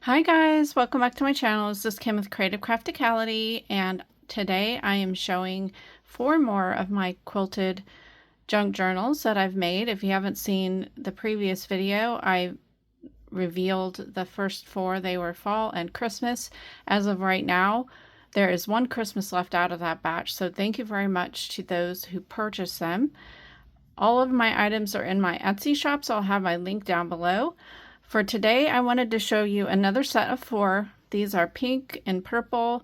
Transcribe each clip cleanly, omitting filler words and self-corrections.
Hi guys, welcome back to my channel. This is Kim with Creative Crafticality, and today I am showing 4 more of my quilted junk journals that I've made. If you haven't seen the previous video, I revealed the first 4. They were fall and Christmas. As of right now, there is 1 Christmas left out of that batch, so thank you very much to those who purchased them. All of my items are in my Etsy shop, so I'll have my link down below. For today, I wanted to show you another set of 4. These are pink and purple.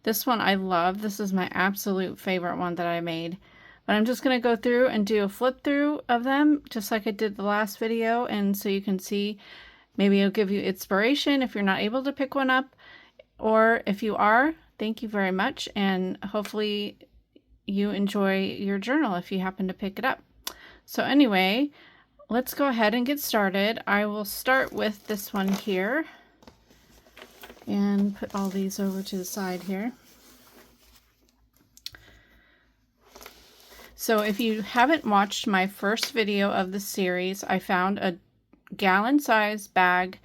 This one I love. This is my absolute favorite one that I made. But I'm just going to go through and do a flip through of them, just like I did the last video, and so you can see, maybe it'll give you inspiration if you're not able to pick one up, or if you are, thank you very much, and hopefully you enjoy your journal if you happen to pick it up. So anyway, let's go ahead and get started. I will start with this one here and put all these over to the side here. So if you haven't watched my first video of the series, I found a gallon-sized bag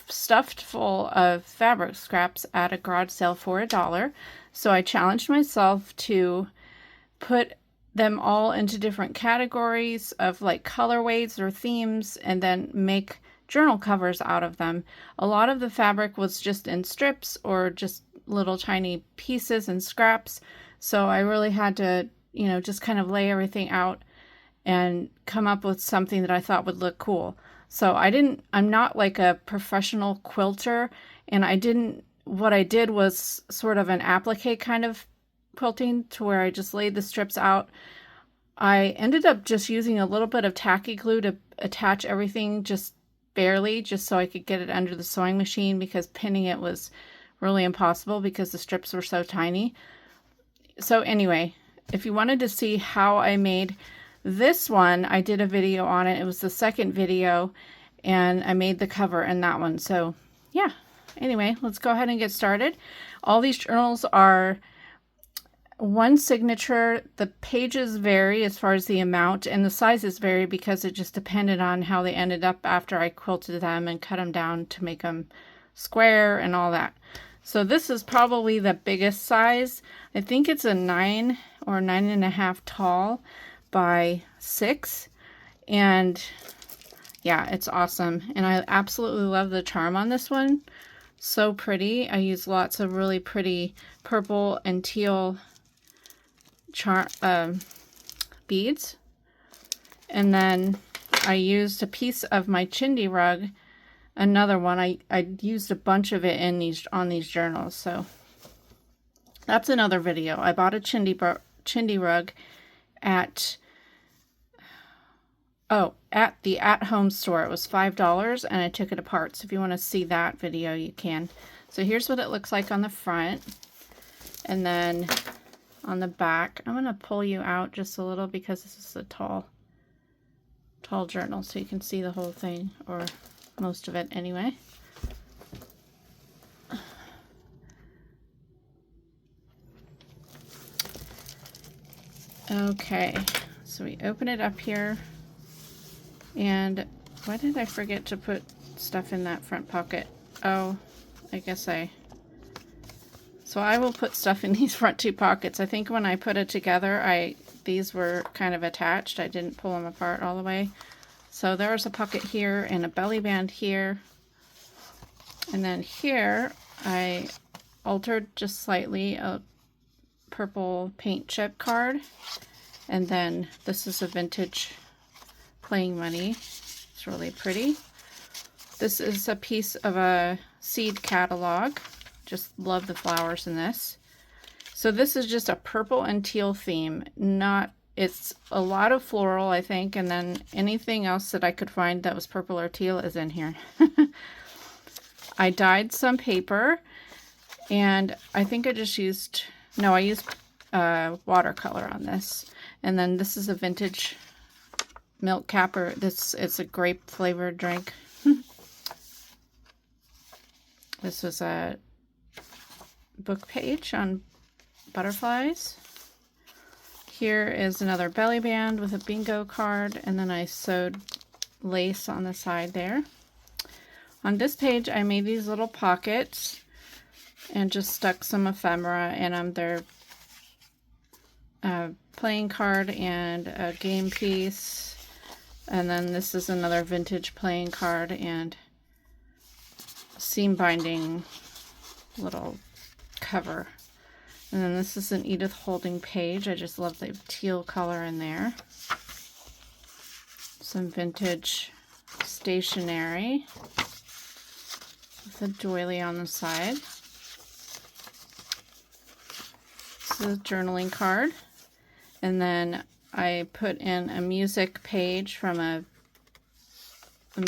stuffed full of fabric scraps at a garage sale for $1. So I challenged myself to put them all into different categories of like colorways or themes, and then make journal covers out of them. A lot of the fabric was just in strips or just little tiny pieces and scraps, so I really had to, you know, just kind of lay everything out and come up with something that I thought would look cool. So I'm not like a professional quilter, and what I did was sort of an applique kind of quilting, to where I just laid the strips out. I ended up just using a little bit of tacky glue to attach everything just barely, just so I could get it under the sewing machine, because pinning it was really impossible because the strips were so tiny. So anyway, if you wanted to see how I made this one, I did a video on it. It was the second video, and I made the cover in that one. So yeah, anyway, let's go ahead and get started. All these journals are one signature. The pages vary as far as the amount, and the sizes vary because it just depended on how they ended up after I quilted them and cut them down to make them square and all that. So this is probably the biggest size. I think it's a 9 or 9.5 tall by 6, and yeah, it's awesome. And I absolutely love the charm on this one. So pretty. I use lots of really pretty purple and teal beads, and then I used a piece of my chindie rug, another one. I used a bunch of it on these journals, so that's another video. I bought a chindie rug at the at-home store. It was $5, and I took it apart, so if you want to see that video, you can. So here's what it looks like on the front, and then on the back, I'm going to pull you out just a little because this is a tall journal, so you can see the whole thing, or most of it anyway. Okay, so we open it up here, and why did I forget to put stuff in that front pocket? Oh, so I will put stuff in these front 2 pockets. I think when I put it together, these were kind of attached. I didn't pull them apart all the way. So there's a pocket here and a belly band here. And then here, I altered just slightly a purple paint chip card. And then this is a vintage playing money. It's really pretty. This is a piece of a seed catalog. Just love the flowers in this. So this is just a purple and teal theme. It's a lot of floral, I think, and then anything else that I could find that was purple or teal is in here. I dyed some paper, and I think I used watercolor on this. And then this is a vintage milk capper. It's a grape flavored drink. This was a book page on butterflies. Here is another belly band with a bingo card, and then I sewed lace on the side there. On this page, I made these little pockets and just stuck some ephemera in them. They're a playing card and a game piece. And then this is another vintage playing card and seam binding little cover. And then this is an Edith Holding page. I just love the teal color in there. Some vintage stationery with a doily on the side. This is a journaling card. And then I put in a music page from a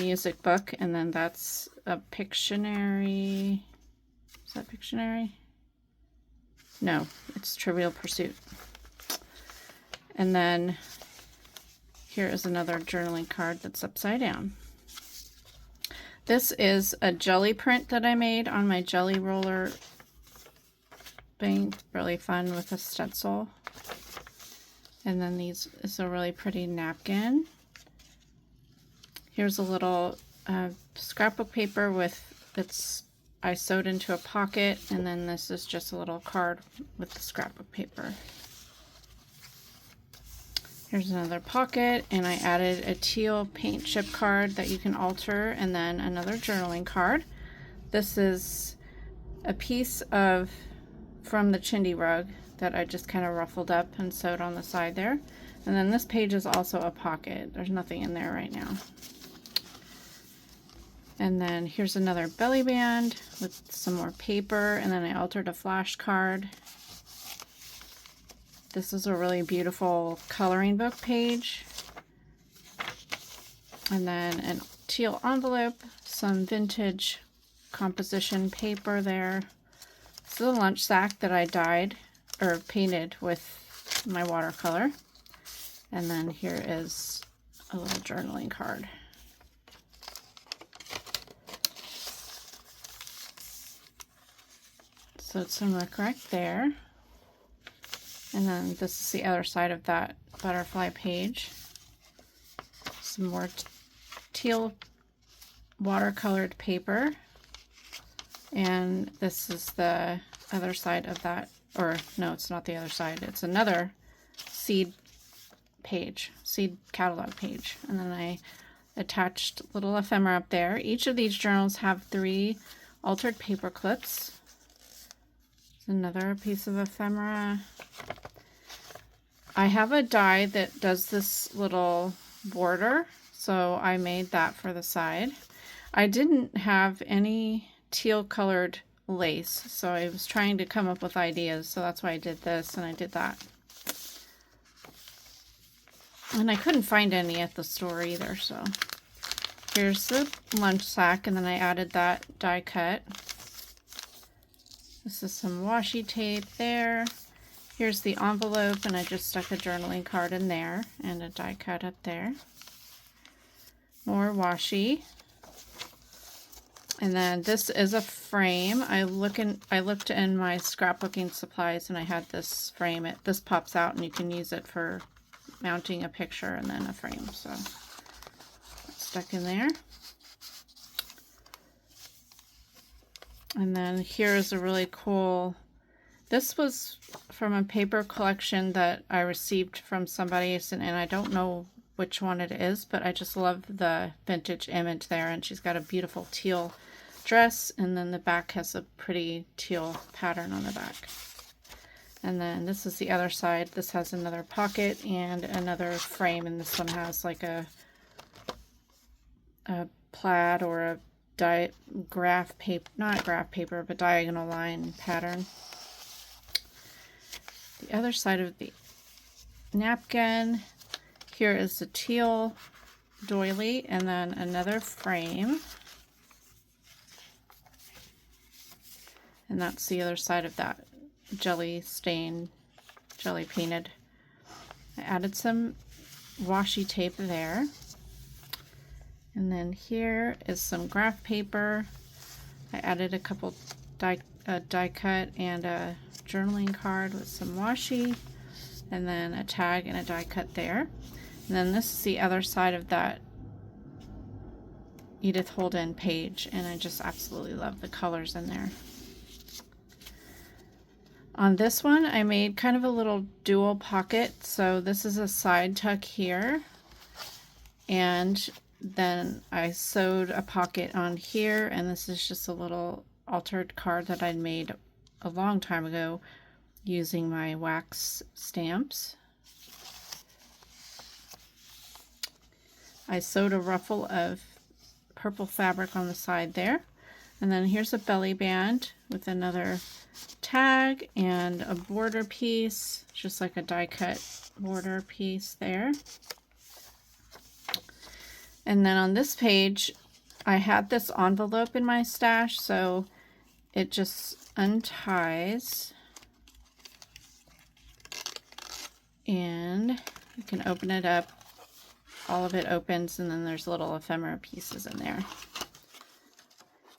music book, and then that's a Pictionary. Is that Pictionary? No, it's Trivial Pursuit. And then here is another journaling card that's upside down. This is a jelly print that I made on my jelly roller thing. Really fun with a stencil. And then these is a really pretty napkin. Here's a little scrapbook paper with I sewed into a pocket, and then this is just a little card with the scrapbook paper. Here's another pocket, and I added a teal paint chip card that you can alter, and then another journaling card. This is a piece from the chintzy rug that I just kind of ruffled up and sewed on the side there. And then this page is also a pocket. There's nothing in there right now. And then here's another belly band with some more paper, and then I altered a flash card. This is a really beautiful coloring book page. And then a teal envelope, some vintage composition paper there. This is a lunch sack that I dyed or painted with my watercolor. And then here is a little journaling card. So it's some rickrack there. And then this is the other side of that butterfly page. Some more teal watercolored paper. And this is the other side of that, or no, it's not the other side. It's another seed page, seed catalog page. And then I attached little ephemera up there. Each of these journals have 3 altered paper clips. Another piece of ephemera. I have a die that does this little border, so I made that for the side. I didn't have any teal colored lace, so I was trying to come up with ideas, so that's why I did this and I did that. And I couldn't find any at the store either, so here's the lunch sack, and then I added that die cut. This is some washi tape there. Here's the envelope, and I just stuck a journaling card in there and a die cut up there. More washi. And then this is a frame. I looked in my scrapbooking supplies, and I had this frame. This pops out, and you can use it for mounting a picture and then a frame. So that's stuck in there. And then here is a really cool, this was from a paper collection that I received from somebody, and I don't know which one it is, but I just love the vintage image there, and she's got a beautiful teal dress, and then the back has a pretty teal pattern on the back. And then this is the other side. This has another pocket and another frame, and this one has like a plaid or a graph paper, not graph paper, but diagonal line pattern. The other side of the napkin, here is the teal doily, and then another frame. And that's the other side of that jelly painted. I added some washi tape there. And then here is some graph paper. I added a couple die cut and a journaling card with some washi, and then a tag and a die cut there. And then this is the other side of that Edith Holden page, and I just absolutely love the colors in there. On this one, I made kind of a little dual pocket. So this is a side tuck here, and then I sewed a pocket on here, and this is just a little altered card that I'd made a long time ago using my wax stamps. I sewed a ruffle of purple fabric on the side there, and then here's a belly band with another tag and a border piece, just like a die cut border piece there. And then on this page, I had this envelope in my stash, so it just unties, and you can open it up. All of it opens, and then there's little ephemera pieces in there.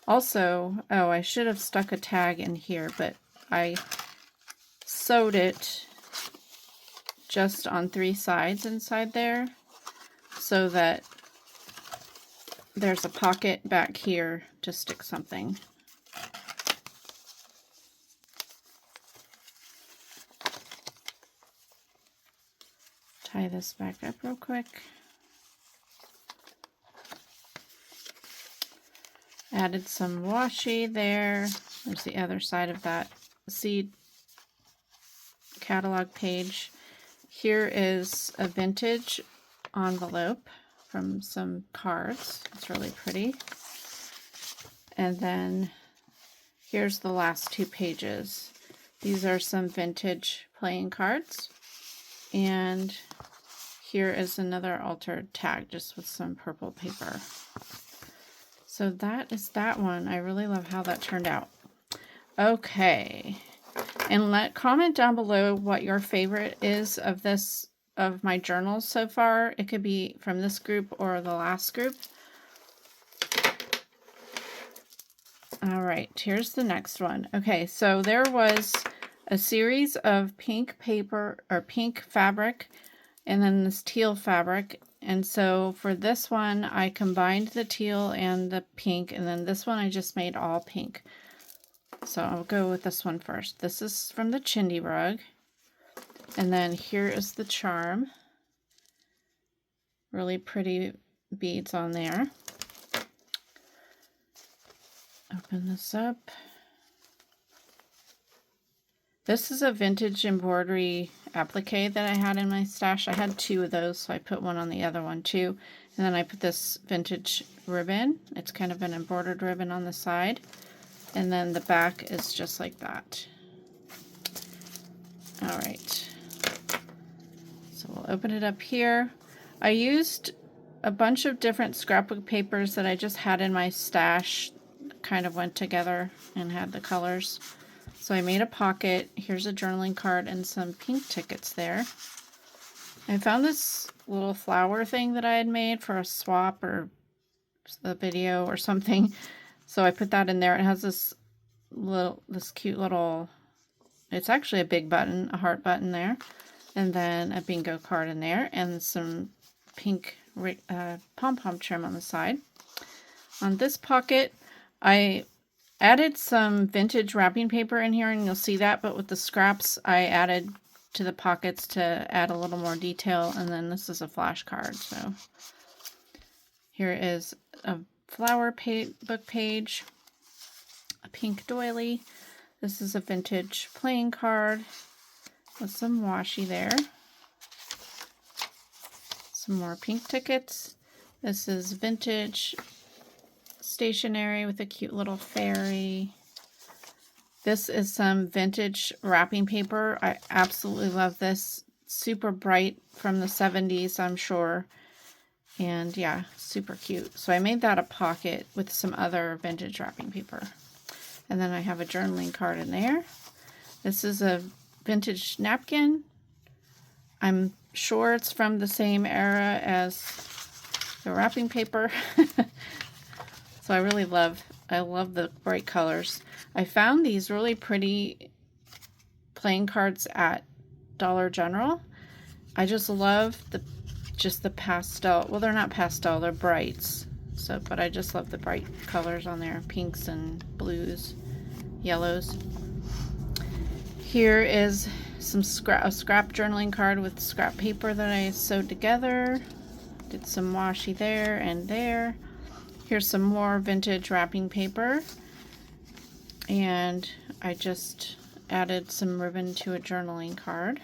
Also, oh, I should have stuck a tag in here, but I sewed it just on 3 sides inside there so that there's a pocket back here to stick something. Tie this back up real quick. Added some washi there. There's the other side of that seed catalog page. Here is a vintage envelope from some cards. It's really pretty. And then here's the last 2 pages. These are some vintage playing cards. And here is another altered tag just with some purple paper. So that is that one. I really love how that turned out. Okay. And comment down below what your favorite is of this, of my journals so far. It could be from this group or the last group. All right, here's the next one. Okay, so there was a series of pink paper or pink fabric and then this teal fabric. And so for this one, I combined the teal and the pink, and then this one I just made all pink. So I'll go with this one first. This is from the Chindi rug. And then here is the charm. Really pretty beads on there. Open this up. This is a vintage embroidery applique that I had in my stash. I had 2 of those, so I put one on the other one too. And then I put this vintage ribbon. It's kind of an embroidered ribbon on the side. And then the back is just like that. All right. So we'll open it up here. I used a bunch of different scrapbook papers that I just had in my stash. Kind of went together and had the colors. So I made a pocket. Here's a journaling card and some pink tickets there. I found this little flower thing that I had made for a swap or a video or something. So I put that in there. It has this cute little, it's actually a big button, a heart button there. And then a bingo card in there and some pink pom-pom trim on the side. On this pocket, I added some vintage wrapping paper in here, and you'll see that, but with the scraps I added to the pockets to add a little more detail. And then this is a flash card. So here is a flower book page, a pink doily. This is a vintage playing card with some washi there. Some more pink tickets. This is vintage stationery with a cute little fairy. This is some vintage wrapping paper. I absolutely love this. Super bright from the 70s, I'm sure. And yeah, super cute. So I made that a pocket with some other vintage wrapping paper. And then I have a journaling card in there. This is a vintage napkin. I'm sure it's from the same era as the wrapping paper. So I really love the bright colors. I found these really pretty playing cards at Dollar General. I just love the pastel. Well, they're not pastel, they're brights. So, but I just love the bright colors on there, pinks and blues, yellows. Here is some a scrap journaling card with scrap paper that I sewed together. Did some washi there and there. Here's some more vintage wrapping paper. And I just added some ribbon to a journaling card.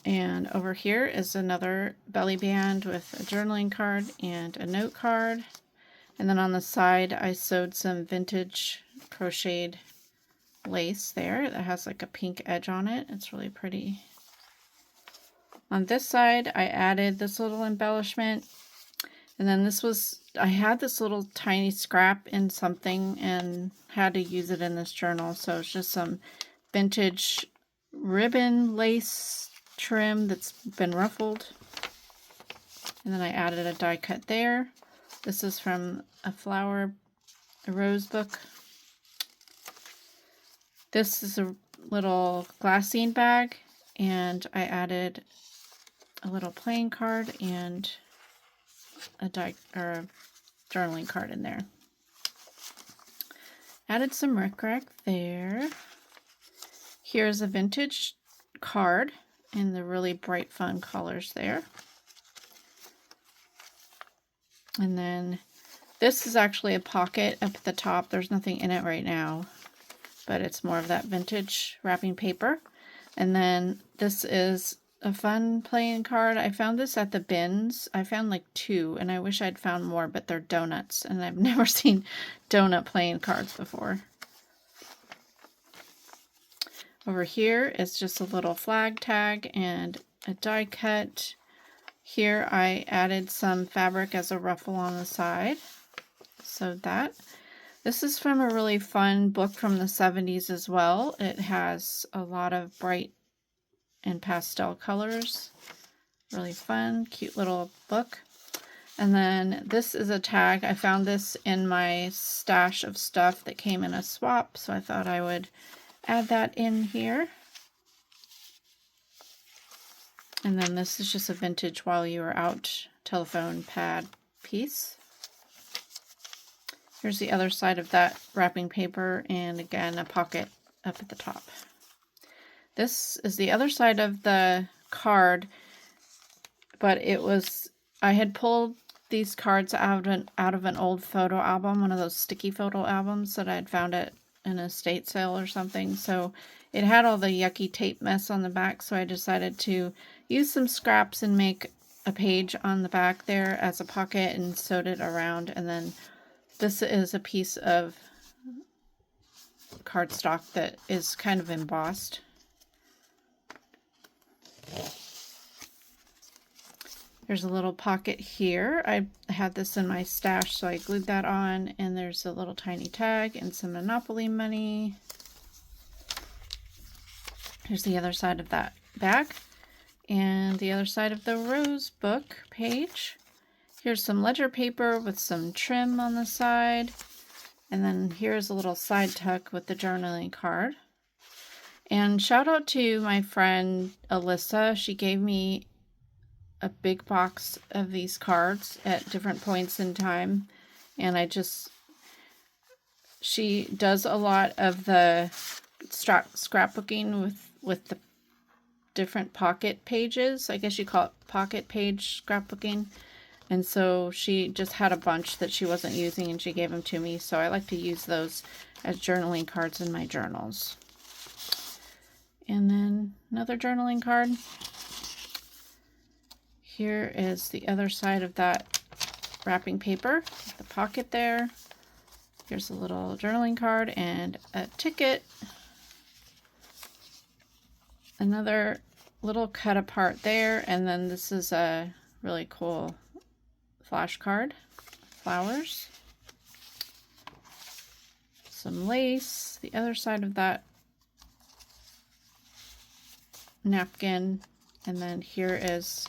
And over here is another belly band with a journaling card and a note card. And then on the side, I sewed some vintage crocheted lace there that has like a pink edge on it. It's really pretty. On this side, I added this little embellishment. And then this was, I had this little tiny scrap in something and had to use it in this journal. So it's just some vintage ribbon lace trim that's been ruffled. And then I added a die cut there. This is from a rose book. This is a little glassine bag, and I added a little playing card and a journaling card in there. Added some rickrack there. Here's a vintage card in the really bright, fun colors there. And then this is actually a pocket up at the top. There's nothing in it right now, but it's more of that vintage wrapping paper. And then this is a fun playing card. I found this at the bins. I found like 2, and I wish I'd found more, but they're donuts, and I've never seen donut playing cards before. Over here is just a little flag tag and a die cut. Here I added some fabric as a ruffle on the side. So that. This is from a really fun book from the 70s as well. It has a lot of bright and pastel colors. Really fun, cute little book. And then this is a tag. I found this in my stash of stuff that came in a swap, so I thought I would add that in here. And then this is just a vintage while you were out telephone pad piece. Here's the other side of that wrapping paper, and again a pocket up at the top. This is the other side of the card, but I had pulled these cards out of an old photo album, one of those sticky photo albums that I had found at an estate sale or something. So it had all the yucky tape mess on the back, so I decided to use some scraps and make a page on the back there as a pocket and sewed it around. And then this is a piece of cardstock that is kind of embossed. There's a little pocket here. I had this in my stash, so I glued that on, and there's a little tiny tag and some Monopoly money. Here's the other side of that bag, and the other side of the rose book page. Here's some ledger paper with some trim on the side, and then here's a little side tuck with the journaling card. And shout out to my friend Alyssa. She gave me a big box of these cards at different points in time, and she does a lot of the scrapbooking with the different pocket pages. I guess you call it pocket page scrapbooking. And so she just had a bunch that she wasn't using, and she gave them to me, so I like to use those as journaling cards in my journals. And then another journaling card. Here is the other side of that wrapping paper, the pocket there. Here's a little journaling card and a ticket. Another little cut apart there, and then this is a really cool flash card. Flowers. Some lace. The other side of that napkin, and then here is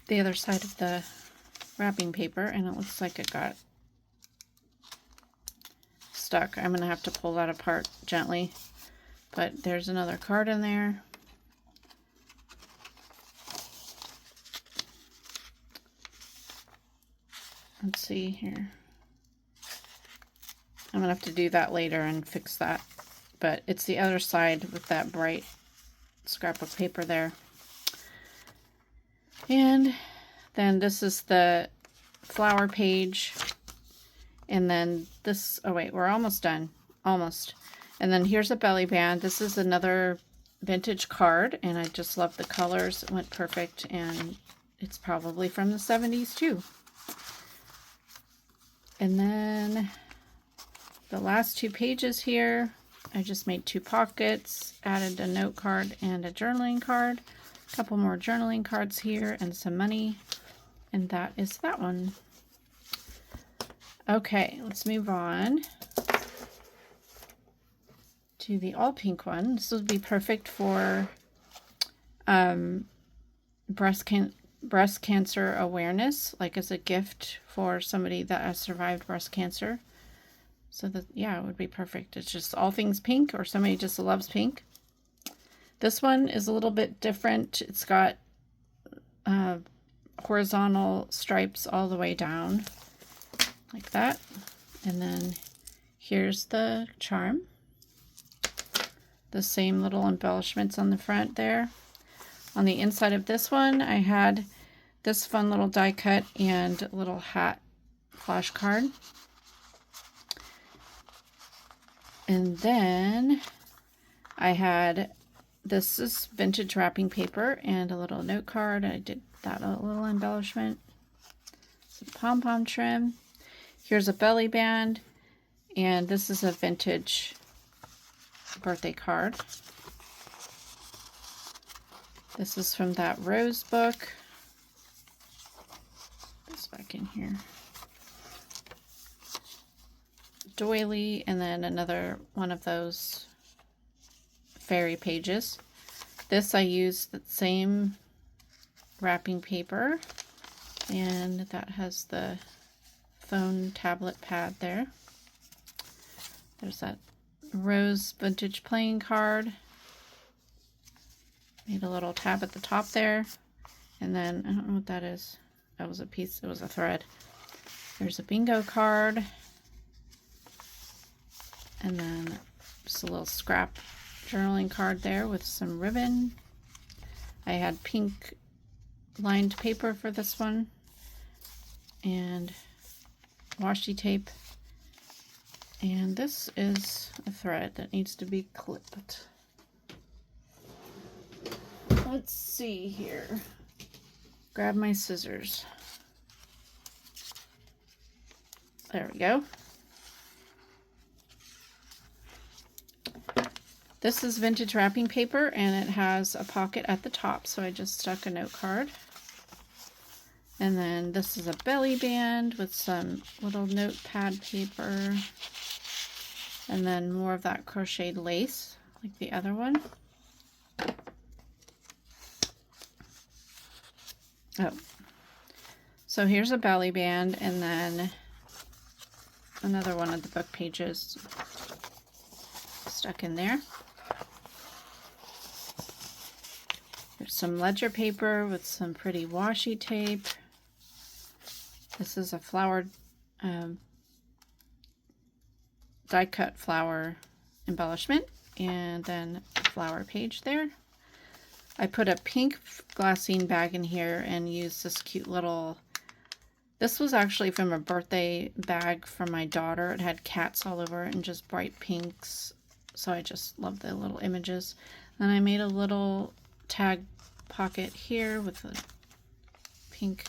the other side of the wrapping paper, and it looks like it got stuck. I'm going to have to pull that apart gently. But there's another card in there. Let's see here. I'm going to have to do that later and fix that. But it's the other side with that bright scrapbook paper there. And then this is the flower page. And then this, oh wait, we're almost done. Almost. And then here's a belly band. This is another vintage card, and I just love the colors. It went perfect, and it's probably from the 70s too. And then the last two pages here, I just made 2 pockets, added a note card and a journaling card, a couple more journaling cards here, and some money. And that is that one. Okay, let's move on to the all pink one. This would be perfect for breast cancer awareness, like as a gift for somebody that has survived breast cancer. So that, yeah, it would be perfect. It's just all things pink, or somebody just loves pink. This one is a little bit different. It's got horizontal stripes all the way down like that. And then here's the charm. The same little embellishments on the front there. On the inside of this one, I had this fun little die cut and little hat flash card. And then I had, this is vintage wrapping paper and a little note card. I did that little embellishment. Some pom-pom trim. Here's a belly band. And this is a vintage birthday card. This is from that Rose book. This back in here. Doily, and then another one of those fairy pages. This I used the same wrapping paper, and that has the phone tablet pad there. There's that Rose vintage playing card. Made a little tab at the top there, and then I don't know what that is. That was a piece, it was a thread. There's a bingo card, and then just a little scrap journaling card there with some ribbon. I had pink lined paper for this one, and washi tape. And this is a thread that needs to be clipped. Let's see here. Grab my scissors. There we go. This is vintage wrapping paper, and it has a pocket at the top, so I just stuck a note card. And then this is a belly band with some little notepad paper, and then more of that crocheted lace like the other one. Oh, so here's a belly band, and then another one of the book pages stuck in there. There's some ledger paper with some pretty washi tape. This is a flower, die cut flower embellishment, and then a flower page there. I put a pink glassine bag in here and used this cute little, this was actually from a birthday bag from my daughter. It had cats all over it and just bright pinks, so I just love the little images. Then I made a little tag pocket here with a pink.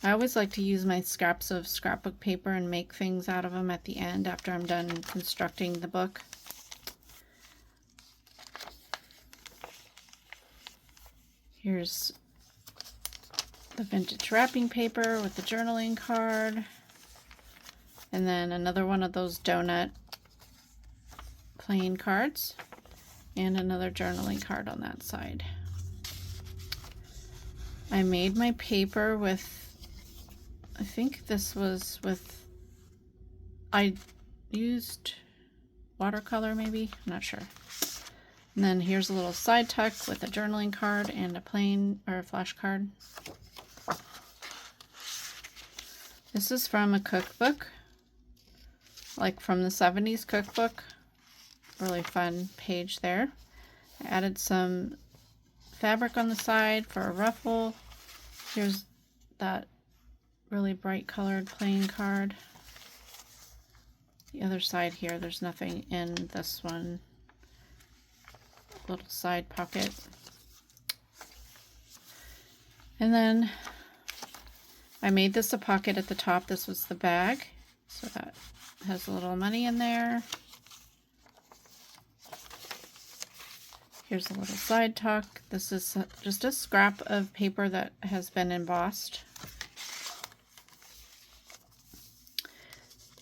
I always like to use my scraps of scrapbook paper and make things out of them at the end after I'm done constructing the book. Here's the vintage wrapping paper with the journaling card, and then another one of those donut plain cards, and another journaling card on that side. I made my paper with, I think this was with, used watercolor maybe, I'm not sure. And then here's a little side tuck with a journaling card and a plain or a flash card. This is from a cookbook, like from the 70s cookbook. Really fun page there. I added some fabric on the side for a ruffle. Here's that really bright colored plain card. The other side here, there's nothing in this one. Little side pocket. And then I made this a pocket at the top. This was the bag, so that has a little money in there. Here's a little side tuck. This is just a scrap of paper that has been embossed.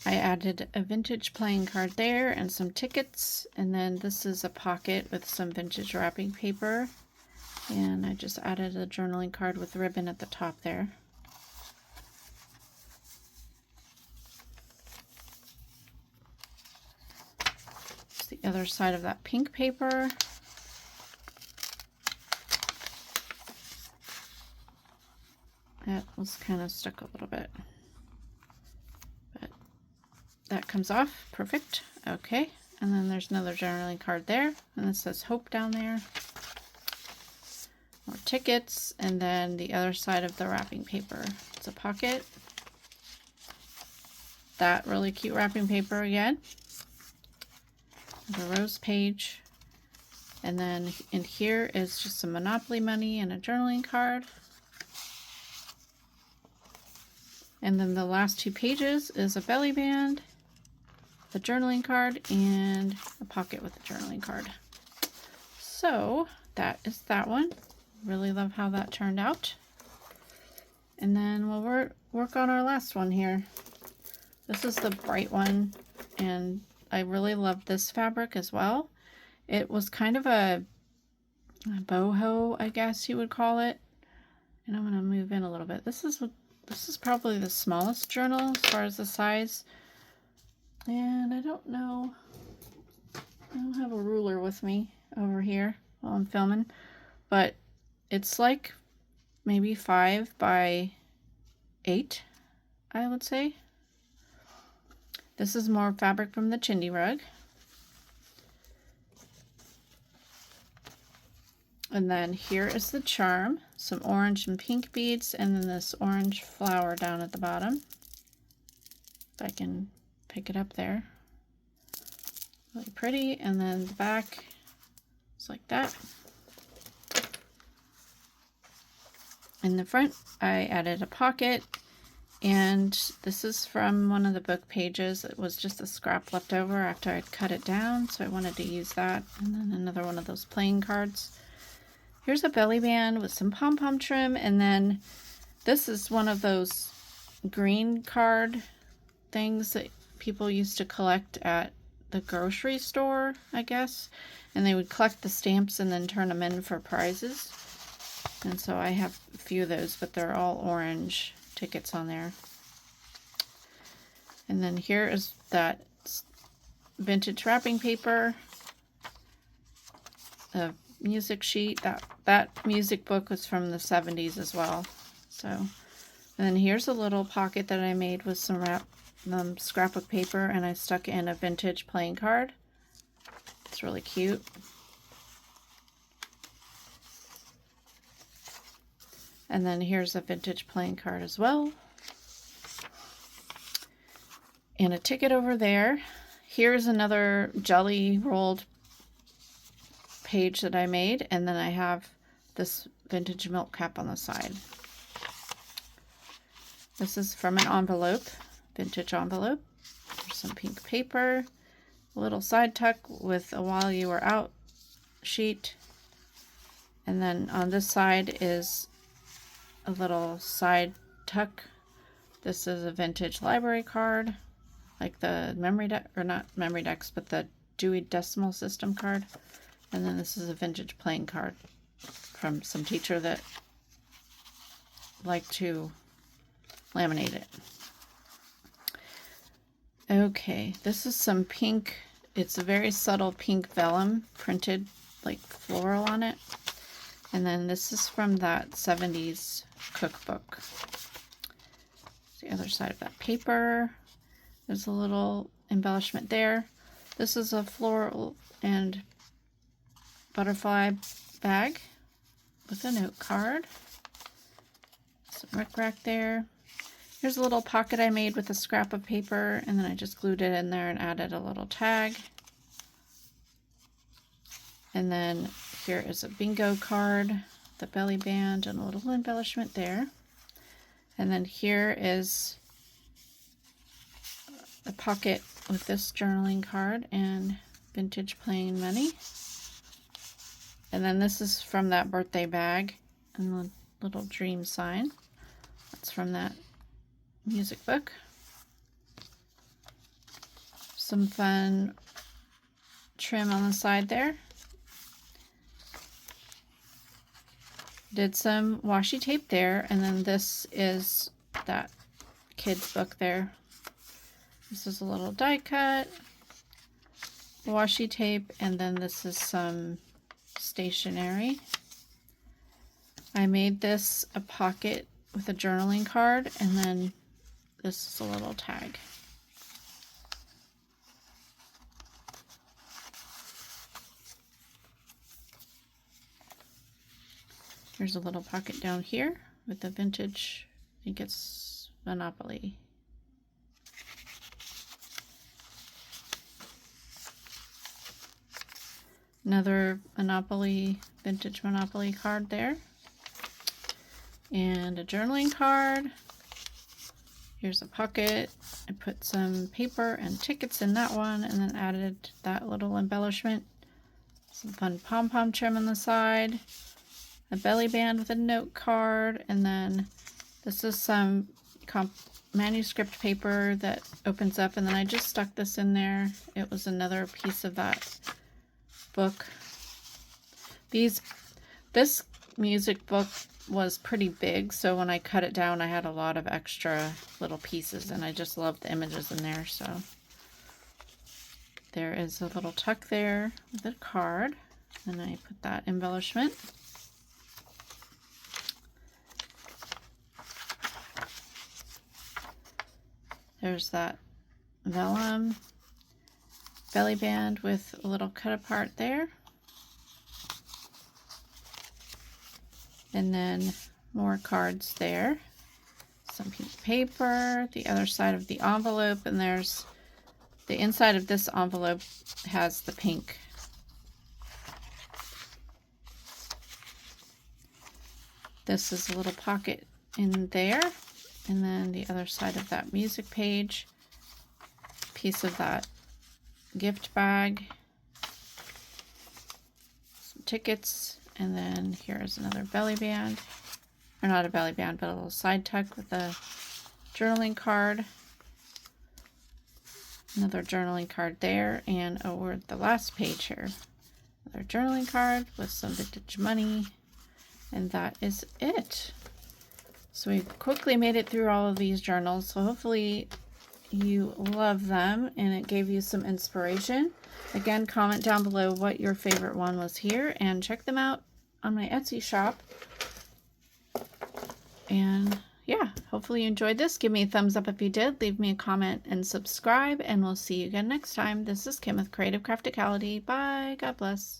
I added a vintage playing card there and some tickets, and then this is a pocket with some vintage wrapping paper, and I just added a journaling card with ribbon at the top there. It's the other side of that pink paper. That was kind of stuck a little bit, but that comes off perfect. Okay, and then there's another journaling card there, and it says hope down there. More tickets, and then the other side of the wrapping paper, it's a pocket. That really cute wrapping paper again. The rose page, and then in here is just some Monopoly money and a journaling card. And then the last two pages is a belly band, the journaling card, and a pocket with a journaling card. So that is that one. Really love how that turned out. And then we'll work on our last one here. This is the bright one, and I really love this fabric as well. It was kind of a boho, I guess you would call it. And I'm going to move in a little bit. This is probably the smallest journal as far as the size. And I don't know, I don't have a ruler with me over here while I'm filming, but it's like maybe 5 by 8, I would say. This is more fabric from the chindi rug. And then here is the charm, some orange and pink beads, and then this orange flower down at the bottom. If I can pick it up there. Really pretty. And then the back is like that. In the front, I added a pocket, and this is from one of the book pages. It was just a scrap left over after I'd cut it down, so I wanted to use that. And then another one of those playing cards. Here's a belly band with some pom-pom trim, and then this is one of those green card things that people used to collect at the grocery store, I guess. And they would collect the stamps and then turn them in for prizes. And so I have a few of those, but they're all orange tickets on there. And then here is that vintage wrapping paper, the music sheet. That music book was from the 70s as well. So, and then here's a little pocket that I made with some scrapbook paper, and I stuck in a vintage playing card. It's really cute. And then here's a vintage playing card as well. And a ticket over there. Here's another jelly rolled page that I made, and then I have this vintage milk cap on the side. This is from an envelope, vintage envelope. There's some pink paper, a little side tuck with a while you were out sheet, and then on this side is a little side tuck. This is a vintage library card, like the memory deck, or not memory decks, but the Dewey Decimal System card. And then this is a vintage playing card from some teacher that liked to laminate it. Okay, this is some pink. It's a very subtle pink vellum printed like floral on it. And then this is from that 70s cookbook. The other side of that paper. There's a little embellishment there. This is a floral and butterfly bag with a note card. Some rickrack there. Here's a little pocket I made with a scrap of paper, and then I just glued it in there and added a little tag. And then here is a bingo card, the belly band, and a little embellishment there. And then here is a pocket with this journaling card and vintage plain money. And then this is from that birthday bag and the little dream sign. That's from that music book. Some fun trim on the side there. Did some washi tape there, and then this is that kid's book there. This is a little die cut, washi tape, and then this is some stationery. I made this a pocket with a journaling card, and then this is a little tag. Here's a little pocket down here with the vintage, I think it's Monopoly. Another Monopoly, vintage Monopoly card there. And a journaling card. Here's a pocket. I put some paper and tickets in that one, and then added that little embellishment. Some fun pom-pom trim on the side. A belly band with a note card, and then this is some manuscript paper that opens up, and then I just stuck this in there. It was another piece of that book. This music book was pretty big, so when I cut it down I had a lot of extra little pieces, and I just love the images in there. So there is a little tuck there with a card, and I put that embellishment. There's that vellum belly band with a little cut apart there. And then more cards there. Some pink paper, the other side of the envelope, and there's the inside of this envelope has the pink. This is a little pocket in there. And then the other side of that music page, piece of that gift bag, some tickets, and then here's another belly band, or not a belly band, but a little side tuck with a journaling card, another journaling card there, and over the last page here, another journaling card with some vintage money, and that is it. So we quickly made it through all of these journals, so hopefully you love them and it gave you some inspiration. Again, comment down below what your favorite one was here, and check them out on my Etsy shop. And yeah, hopefully you enjoyed this. Give me a thumbs up if you did. Leave me a comment and subscribe, and we'll see you again next time. This is Kim with Creative Crafticality. Bye. God bless.